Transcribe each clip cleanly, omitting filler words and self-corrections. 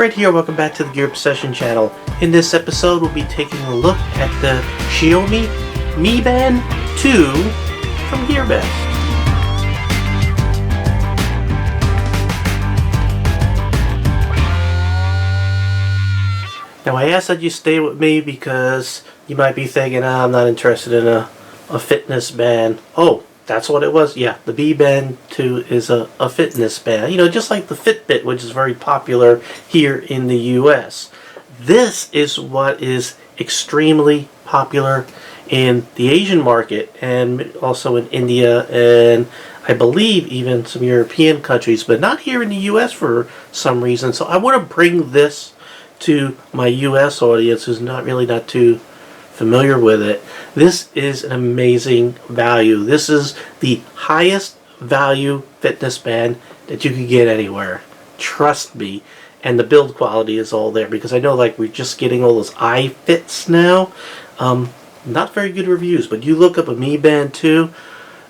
Fred here, welcome back to the Gear Obsession channel. In this episode we'll be taking a look at the Xiaomi Mi Band 2 from GearBest. Now I ask that you stay with me because you might be thinking, I'm not interested in a fitness band. Oh, that's what it was? Yeah, the Mi Band 2 is a fitness band. You know, just like the Fitbit, which is very popular here in the US. This is what is extremely popular in the Asian market and also in India and I believe even some European countries, but not here in the US for some reason. So I want to bring this to my US audience who's not too familiar with it. This is an amazing value. This is the highest value fitness band that you can get anywhere. Trust me. And the build quality is all there, because I know like we're just getting all those iFits now. Not very good reviews, but you look up a Mi Band 2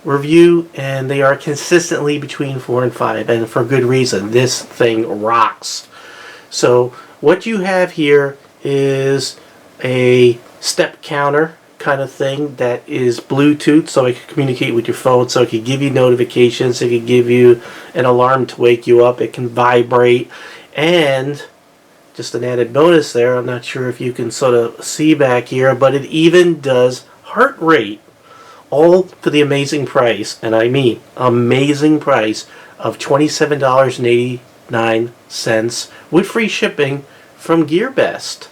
review and they are consistently between 4 and 5, and for good reason. This thing rocks. So what you have here is a step counter kind of thing that is Bluetooth, so it can communicate with your phone, so it can give you notifications, it can give you an alarm to wake you up, it can vibrate, and just an added bonus there, I'm not sure if you can sort of see back here, but it even does heart rate, all for the amazing price, and I mean amazing price, of $27.89 with free shipping from GearBest.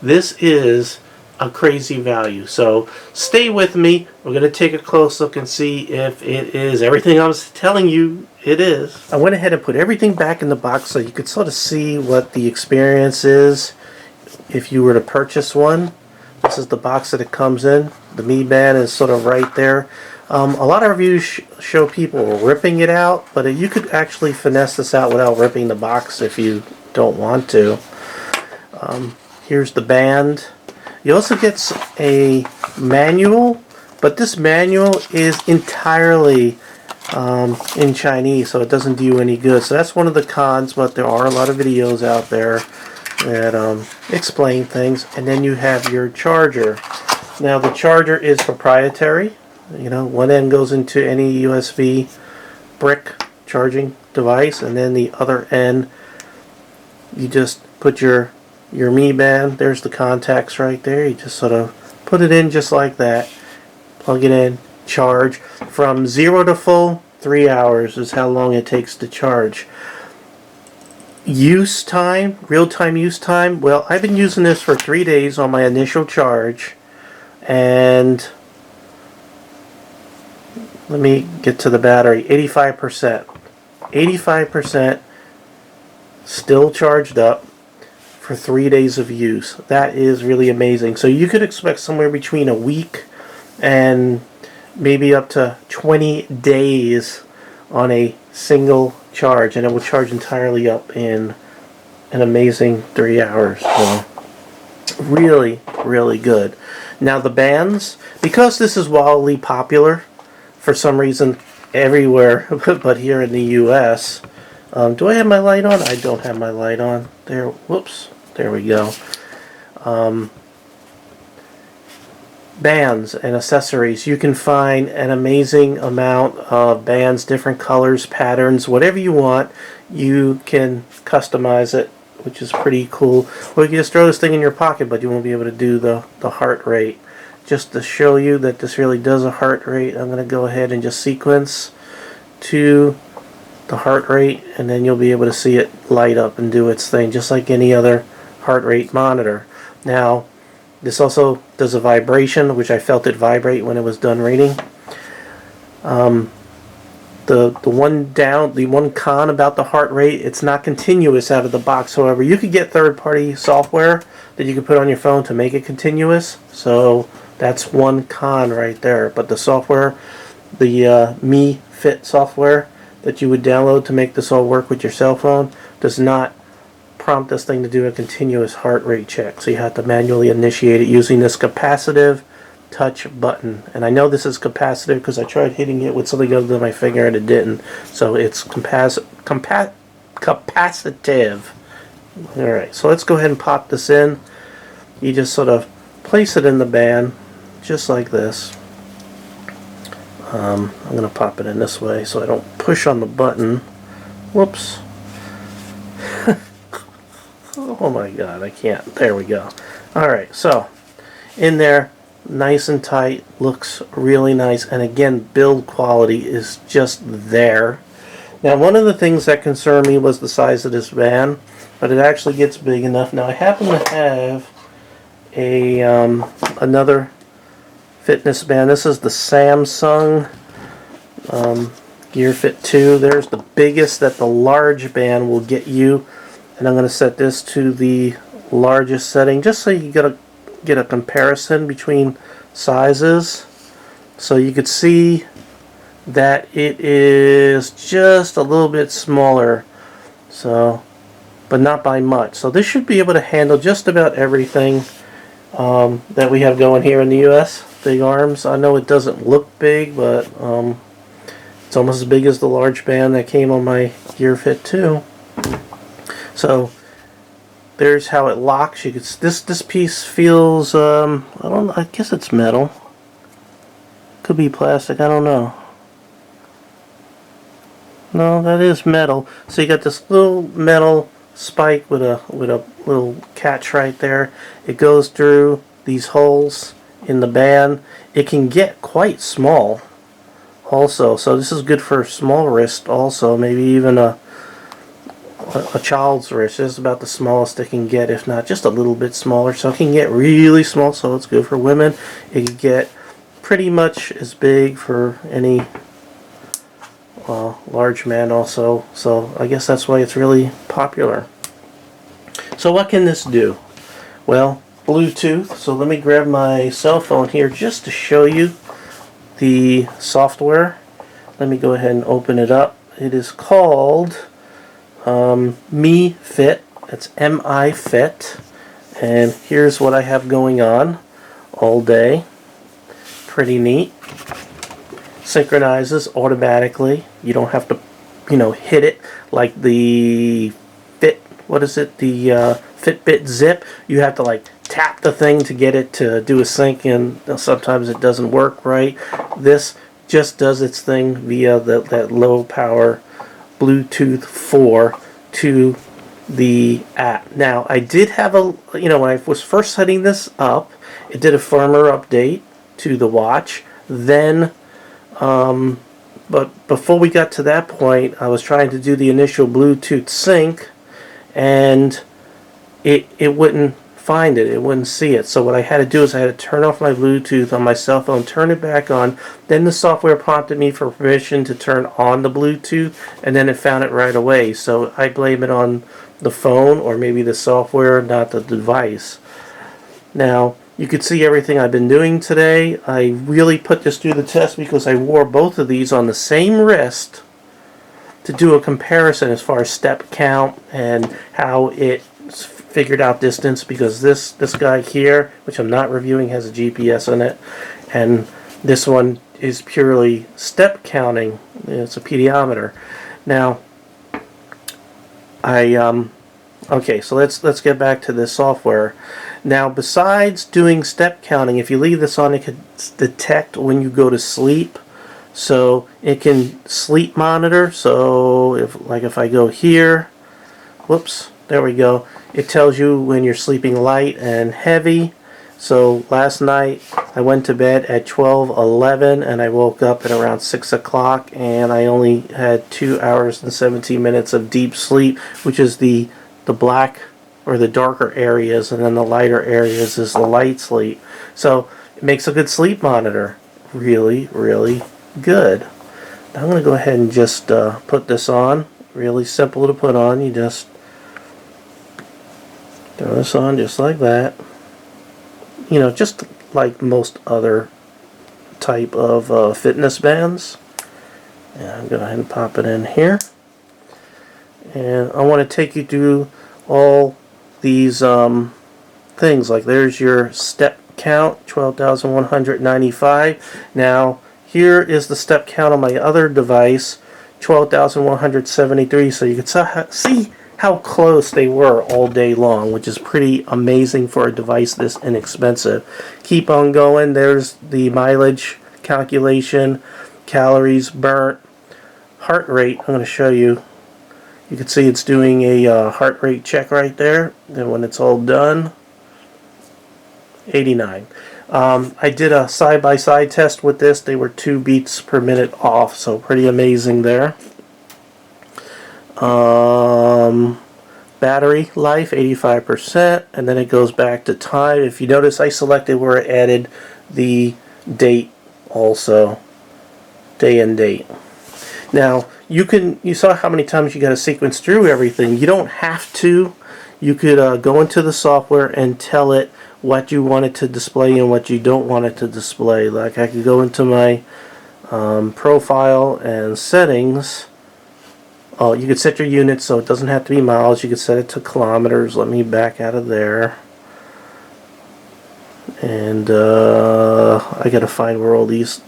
This is a crazy value. So stay with me. We're going to take a close look and see if it is everything I was telling you it is. I went ahead and put everything back in the box so you could sort of see what the experience is if you were to purchase one. This is the box that it comes in. The Mi Band is sort of right there. A lot of reviews show people ripping it out, but you could actually finesse this out without ripping the box if you don't want to. Here's the band. You also get a manual, but this manual is entirely in Chinese, so it doesn't do you any good. So that's one of the cons, but there are a lot of videos out there that explain things. And then you have your charger. Now the charger is proprietary. You know, one end goes into any USB brick charging device, and then the other end you just put your Mi Band. There's the contacts right there. You just sort of put it in just like that, plug it in, charge. From 0 to full, 3 hours is how long it takes to charge. Use time, real-time use time, well, I've been using this for 3 days on my initial charge, and let me get to the battery. 85%. 85% still charged up for 3 days of use. That is really amazing. So you could expect somewhere between a week and maybe up to 20 days on a single charge, and it will charge entirely up in an amazing 3 hours. So really, really good. Now the bands, because this is wildly popular for some reason everywhere but here in the US. Do I have my light on? I don't have my light on. There, whoops. There we go. Bands and accessories. You can find an amazing amount of bands, different colors, patterns, whatever you want. You can customize it, which is pretty cool. Or you can just throw this thing in your pocket, but you won't be able to do the heart rate. Just to show you that this really does a heart rate, I'm going to go ahead and just sequence to the heart rate, and then you'll be able to see it light up and do its thing, just like any other heart rate monitor. Now, this also does a vibration, which I felt it vibrate when it was done reading. The one con about the heart rate, it's not continuous out of the box. However, you could get third-party software that you could put on your phone to make it continuous. So that's one con right there. But the software, the Mi Fit software that you would download to make this all work with your cell phone, does not prompt this thing to do a continuous heart rate check. So you have to manually initiate it using this capacitive touch button. And I know this is capacitive because I tried hitting it with something other than my finger and it didn't. So it's capacitive. Alright, so let's go ahead and pop this in. You just sort of place it in the band, just like this. I'm going to pop it in this way so I don't push on the button. Whoops. Oh my god, I can't. There we go. Alright, so in there, nice and tight, looks really nice, and again, build quality is just there. Now, one of the things that concerned me was the size of this band, but it actually gets big enough. Now, I happen to have a another fitness band. This is the Samsung Gear Fit 2. There's the biggest that the large band will get you, and I'm going to set this to the largest setting just so you get a comparison between sizes, so you could see that it is just a little bit smaller, so but not by much. So this should be able to handle just about everything that we have going here in the US. Big arms. I know it doesn't look big, but it's almost as big as the large band that came on my Gear Fit 2. So there's how it locks. You could this piece feels I don't know, I guess it's metal. Could be plastic, I don't know. No, that is metal. So you got this little metal spike with a little catch right there. It goes through these holes in the band. It can get quite small also, so this is good for small wrist also, maybe even a child's wrist. This is about the smallest it can get, if not just a little bit smaller. So it can get really small, so it's good for women. It can get pretty much as big for any large man also. So I guess that's why it's really popular. So what can this do? Well, Bluetooth. So let me grab my cell phone here just to show you the software. Let me go ahead and open it up. It is called Mi Fit. It's M-I Fit. And here's what I have going on all day. Pretty neat. Synchronizes automatically. You don't have to, hit it like the what is it? The Fitbit Zip. You have to like tap the thing to get it to do a sync, and sometimes it doesn't work right. This just does its thing via that low power Bluetooth 4 to the app. Now, I did have when I was first setting this up, it did a firmware update to the watch. Then, but before we got to that point, I was trying to do the initial Bluetooth sync, and it wouldn't find it. It wouldn't see it. So what I had to do is I had to turn off my Bluetooth on my cell phone, turn it back on. Then the software prompted me for permission to turn on the Bluetooth, and then it found it right away. So I blame it on the phone, or maybe the software, not the device. Now, you can see everything I've been doing today. I really put this through the test because I wore both of these on the same wrist to do a comparison as far as step count and how it figured out distance, because this guy here, which I'm not reviewing, has a GPS in it, and this one is purely step counting. It's a pediometer. Now, okay, so let's get back to this software. Now, besides doing step counting, if you leave this on, it can detect when you go to sleep. So it can sleep monitor. So if I go here, whoops, there we go. It tells you when you're sleeping light and heavy. So last night I went to bed at 12:11 and I woke up at around 6 o'clock, and I only had 2 hours and 17 minutes of deep sleep, which is the black or the darker areas, and then the lighter areas is the light sleep. So it makes a good sleep monitor. Really, really good. Now I'm going to go ahead and just put this on. Really simple to put on. You just throw this on just like that. Just like most other type of fitness bands. And I'm going to go ahead and pop it in here. And I want to take you through all these things. Like there's your step count, 12,195. Now here is the step count on my other device, 12,173. So you can see how close they were all day long, which is pretty amazing for a device this inexpensive. Keep on going. There's the mileage calculation, calories burnt, heart rate. I'm going to show you. You can see it's doing a heart rate check right there. And when it's all done, 89. I did a side-by-side test with this. They were 2 beats per minute off, so pretty amazing there. Battery life 85%, and then it goes back to time. If you notice, I selected where it added the date also, day and date. Now you saw how many times you got to sequence through everything. You don't have to. You could go into the software and tell it what you want it to display and what you don't want it to display. Like I could go into my profile and settings. Oh, you could set your units so it doesn't have to be miles. You could set it to kilometers. Let me back out of there. And I gotta find where all these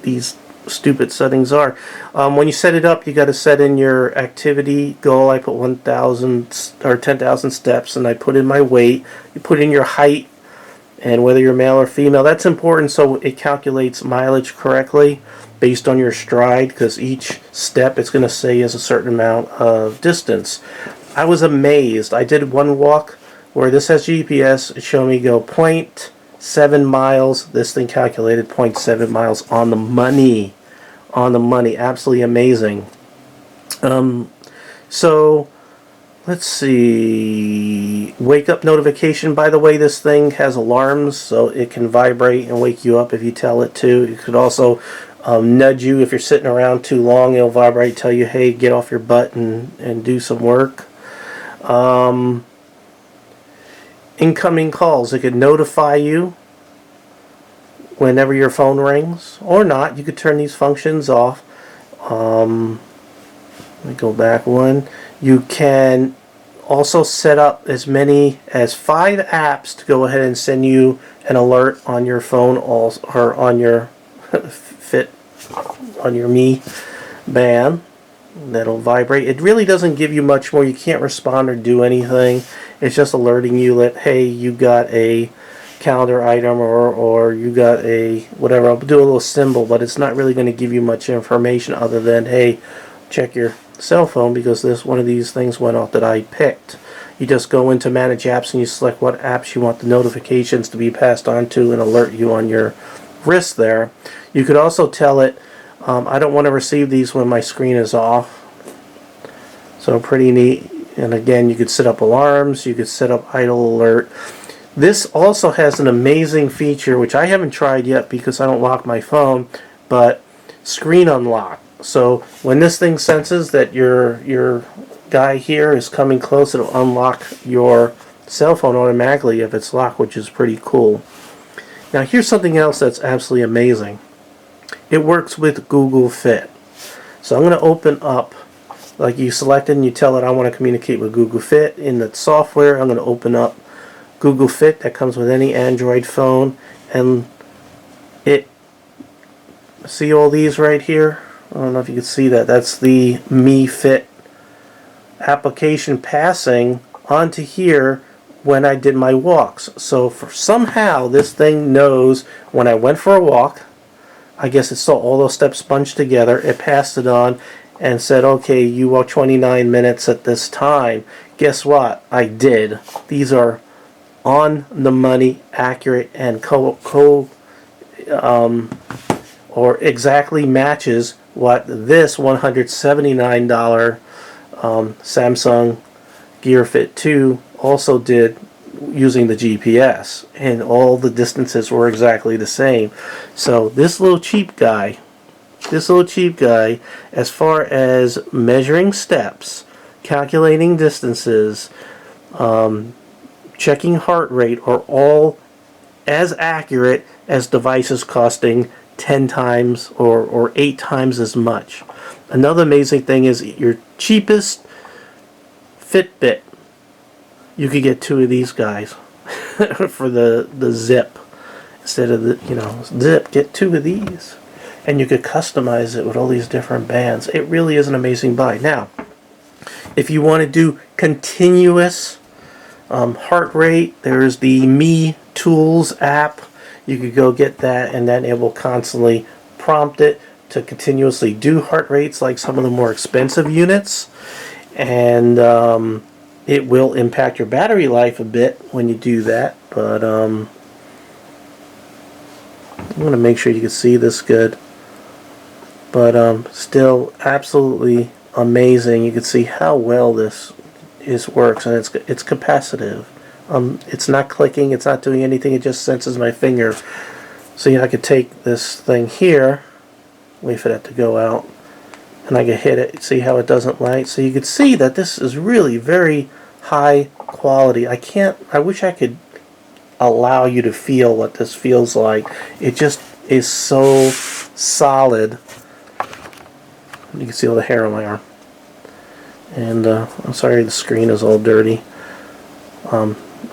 stupid settings are. When you set it up, you got to set in your activity goal. I put 1,000 or 10,000 steps, and I put in my weight. You put in your height and whether you're male or female. That's important so it calculates mileage correctly based on your stride, because each step it's going to say is a certain amount of distance. I was amazed. I did one walk where this has GPS. It showed me go 0.7 miles. This thing calculated 0.7 miles on the money. On the money. Absolutely amazing. So let's see. Wake up notification. By the way, this thing has alarms, so it can vibrate and wake you up if you tell it to. It could also nudge you if you're sitting around too long. It'll vibrate, tell you, hey, get off your butt and do some work. Incoming calls. It could notify you whenever your phone rings, or not. You could turn these functions off. Let me go back one. You can also set up as many as 5 apps to go ahead and send you an alert on your phone, or on your on your Mi Band. That'll vibrate. It really doesn't give you much more. You can't respond or do anything. It's just alerting you that, hey, you got a calendar item, or you got a whatever. I'll do a little symbol, but it's not really going to give you much information other than, hey, check your cell phone because this one of these things went off that I picked. You just go into manage apps and you select what apps you want the notifications to be passed on to and alert you on your wrist there. You could also tell it, I don't want to receive these when my screen is off. So pretty neat. And again, you could set up alarms, you could set up idle alert. This also has an amazing feature which I haven't tried yet because I don't lock my phone, but screen unlock. So when this thing senses that your guy here is coming close, it'll unlock your cell phone automatically if it's locked, which is pretty cool. Now here's something else that's absolutely amazing. It works with Google Fit. So I'm going to open up, like you selected and you tell it I want to communicate with Google Fit. In the software, I'm going to open up Google Fit that comes with any Android phone, and see all these right here? I don't know if you can see that. That's the Mi Fit application passing onto here when I did my walks. So somehow this thing knows when I went for a walk, I guess it saw all those steps bunched together, it passed it on and said, okay, you walk 29 minutes at this time. Guess what? I did. These are on the money, accurate, and or exactly matches what this $179 Samsung Gear Fit 2 also did using the GPS, and all the distances were exactly the same. So this little cheap guy, as far as measuring steps, calculating distances, checking heart rate, are all as accurate as devices costing 10 times or 8 times as much. Another amazing thing is your cheapest Fitbit, you could get 2 of these guys for the zip. Instead of the zip, get 2 of these. And you could customize it with all these different bands. It really is an amazing buy. Now, If you want to do continuous heart rate, there's the Mi Tools app. You could go get that, and then it will constantly prompt it to continuously do heart rates like some of the more expensive units. And it will impact your battery life a bit when you do that, but I'm going to make sure you can see this good. But still absolutely amazing. You can see how well this works, and it's capacitive. It's not clicking, it's not doing anything, it just senses my finger. So I could take this thing here, wait for that to go out, and I can hit it. See how it doesn't light? So you can see that this is really very high quality. I wish I could allow you to feel what this feels like. It just is so solid. You can see all the hair on my arm. And I'm sorry the screen is all dirty.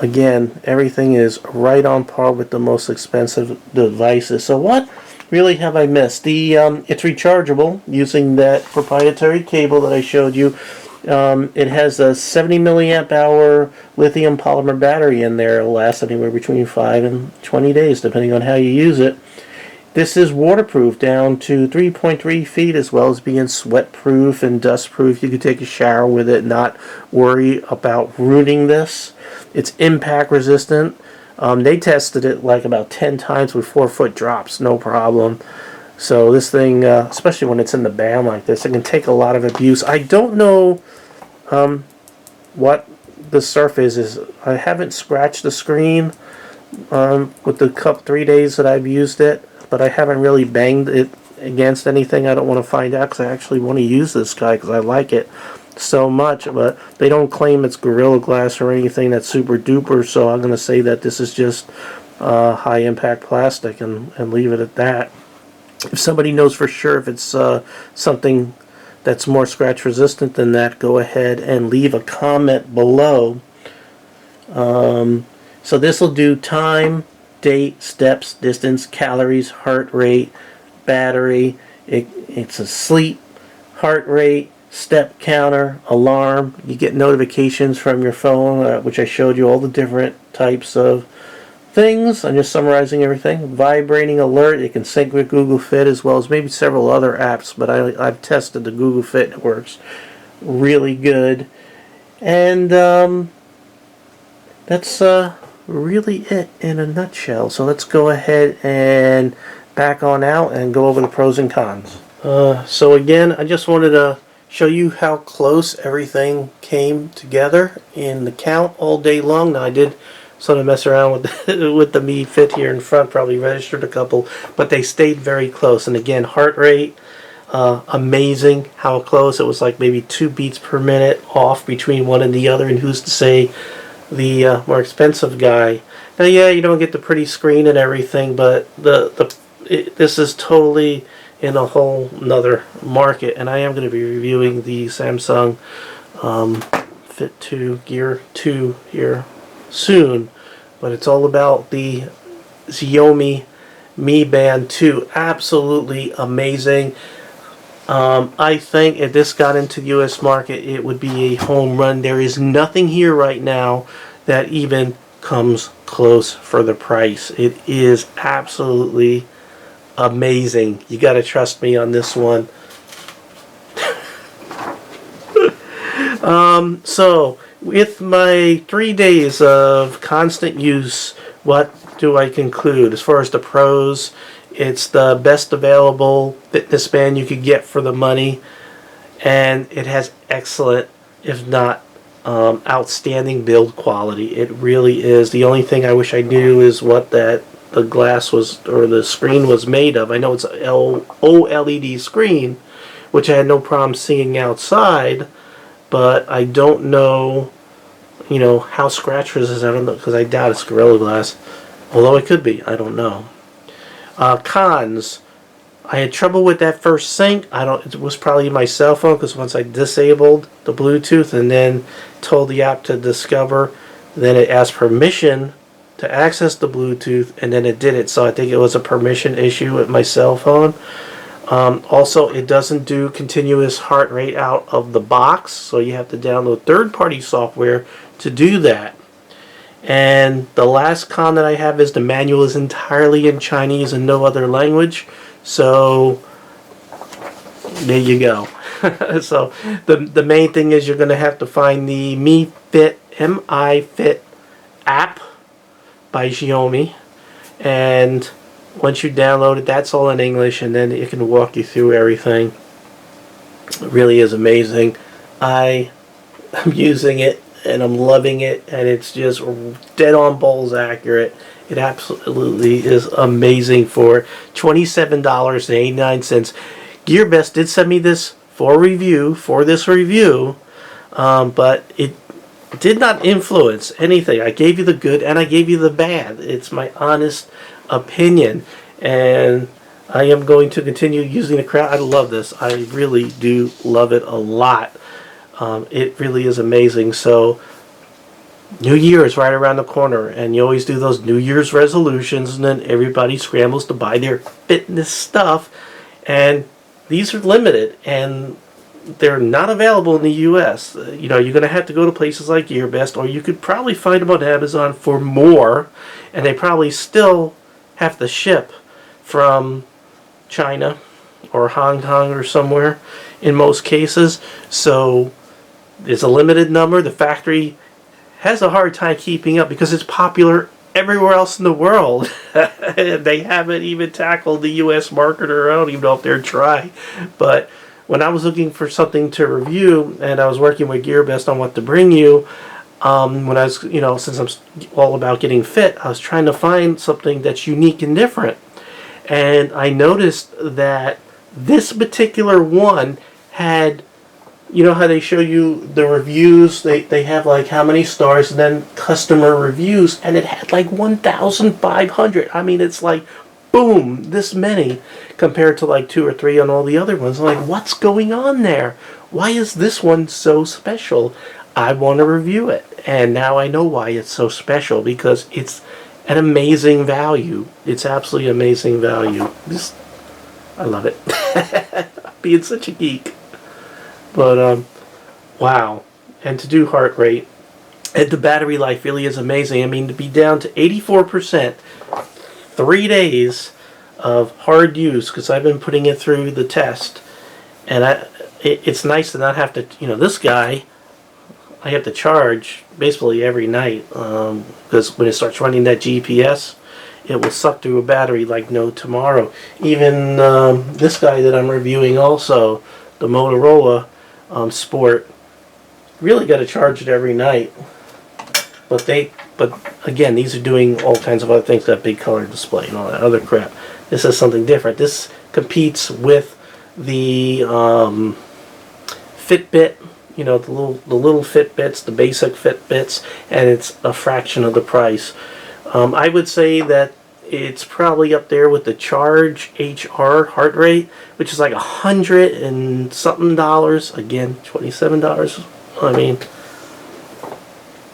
Again, everything is right on par with the most expensive devices. So what really have I missed? It's rechargeable using that proprietary cable that I showed you. It has a 70 milliamp hour lithium polymer battery in there. It'll last anywhere between 5 and 20 days depending on how you use it. This is waterproof down to 3.3 feet, as well as being sweat-proof and dust-proof. You can take a shower with it and not worry about ruining this. It's impact resistant. They tested it like about 10 times with 4-foot drops, no problem. So this thing, especially when it's in the band like this, it can take a lot of abuse. I don't know what the surface is. I haven't scratched the screen with the 3 days that I've used it, but I haven't really banged it against anything. I don't want to find out because I actually want to use this guy because I like it so much. But they don't claim it's Gorilla Glass or anything that's super duper, so I'm going to say that this is just high impact plastic and leave it at that. If somebody knows for sure if it's something that's more scratch resistant than that, go ahead and leave a comment below. So this will do time, date, steps, distance, calories, heart rate, battery. It's a sleep, heart rate, step counter, alarm. You get notifications from your phone, which I showed you all the different types of things. I'm just summarizing everything. Vibrating alert. You can sync with Google Fit as well as maybe several other apps, but I've tested the Google Fit. It works really good. And that's really it in a nutshell. So let's go ahead and back on out and go over the pros and cons. So again, I just wanted to show you how close everything came together in the count all day long. Now I did sort of mess around with with the Mi Fit here in front, probably registered a couple, but they stayed very close. And again, heart rate, amazing how close. It was like maybe 2 beats per minute off between one and the other, and who's to say the more expensive guy. Now yeah, you don't get the pretty screen and everything, but this is totally in a whole nother market. And I am going to be reviewing the Samsung Fit 2 Gear 2 here soon, but it's all about the Xiaomi Mi Band 2. Absolutely amazing. I think if this got into the US market, it would be a home run. There is nothing here right now that even comes close for the price. It is absolutely amazing. You got to trust me on this one. So with my 3 days of constant use, what do I conclude? As far as the pros, it's the best available fitness band you could get for the money, and it has excellent, if not outstanding build quality. It really is. The only thing I wish I knew is what the glass was, or the screen was made of. I know it's an OLED screen, which I had no problem seeing outside, but I don't know, how scratch resistant. I don't know, because I doubt it's Gorilla Glass, although it could be. I don't know. Cons. I had trouble with that first sync. It was probably my cell phone, because once I disabled the Bluetooth and then told the app to discover, then it asked permission to access the Bluetooth, and then it did it. So I think it was a permission issue with my cell phone. Also, it doesn't do continuous heart rate out of the box, so you have to download third-party software to do that. And the last con that I have is the manual is entirely in Chinese and no other language. So there you go. So the main thing is you're going to have to find the Mi Fit app by Xiaomi, and once you download it, that's all in English, and then it can walk you through everything. It really is amazing. I am using it and I'm loving it, and it's just dead on balls accurate. It absolutely is amazing for $27.89. GearBest did send me this for this review, but it did not influence anything. I gave you the good and I gave you the bad. It's my honest opinion, and I am going to continue using the crowd. I love this. I really do love it a lot. It really is amazing. So New Year is right around the corner, and you always do those New Year's resolutions, and then everybody scrambles to buy their fitness stuff, and these are limited, and they're not available in the US. You're going to have to go to places like GearBest, or you could probably find them on Amazon for more, and they probably still have to ship from China or Hong Kong or somewhere in most cases. So there's a limited number. The factory has a hard time keeping up because it's popular everywhere else in the world. They haven't even tackled the US market, or I don't even know if they're trying. But when I was looking for something to review, and I was working with GearBest on what to bring you, when I was, since I'm all about getting fit, I was trying to find something that's unique and different. And I noticed that this particular one had, how they show you the reviews, they have like how many stars and then customer reviews, and it had like 1,500. I mean, it's like, boom, this many compared to like 2 or 3 on all the other ones. I'm like, what's going on there? Why is this one so special? I want to review it. And now I know why it's so special, because it's an amazing value. It's absolutely amazing value. I love it. Being such a geek. But, wow. And to do heart rate. And the battery life really is amazing. I mean, to be down to 84%, 3 days of hard use, because I've been putting it through the test. And it's nice to not have to, this guy, I have to charge basically every night, because when it starts running that GPS, it will suck through a battery like no tomorrow. Even this guy that I'm reviewing also, the Motorola Sport, really got to charge it every night. But again, these are doing all kinds of other things, that big color display and all that other crap. This is something different. This competes with the Fitbit, the little Fitbits, the basic Fitbits, and it's a fraction of the price. I would say that it's probably up there with the Charge HR heart rate, which is like $100 and something. Again, $27. I mean,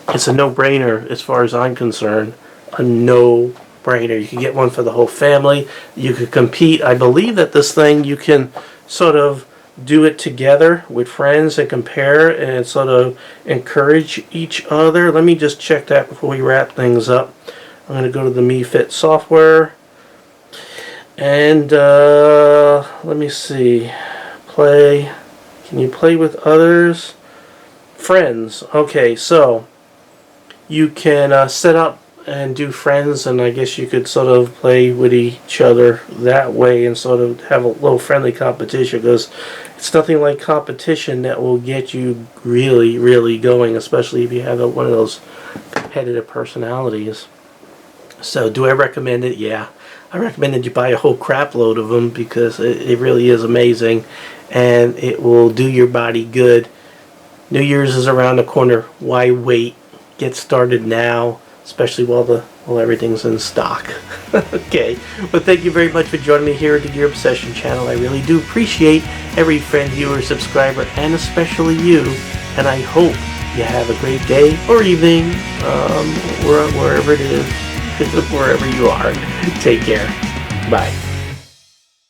it's a no-brainer as far as I'm concerned. A no-brainer. You can get one for the whole family. You could compete. I believe that this thing, you can sort of do it together with friends and compare and sort of encourage each other. Let me just check that before we wrap things up. I'm going to go to the Mi Fit software. And let me see. Play. Can you play with others? Friends. Okay, so you can set up and do friends, and I guess you could sort of play with each other that way and sort of have a little friendly competition, because it's nothing like competition that will get you really, really going, especially if you have one of those competitive personalities. So do I recommend it? Yeah. I recommend that you buy a whole crap load of them, because it really is amazing, and it will do your body good. New Year's is around the corner. Why wait? Get started now, especially while everything's in stock. Okay, well, thank you very much for joining me here at the Gear Obsession channel. I really do appreciate every friend, viewer, subscriber, and especially you. And I hope you have a great day or evening, wherever it is, wherever you are. Take care. Bye.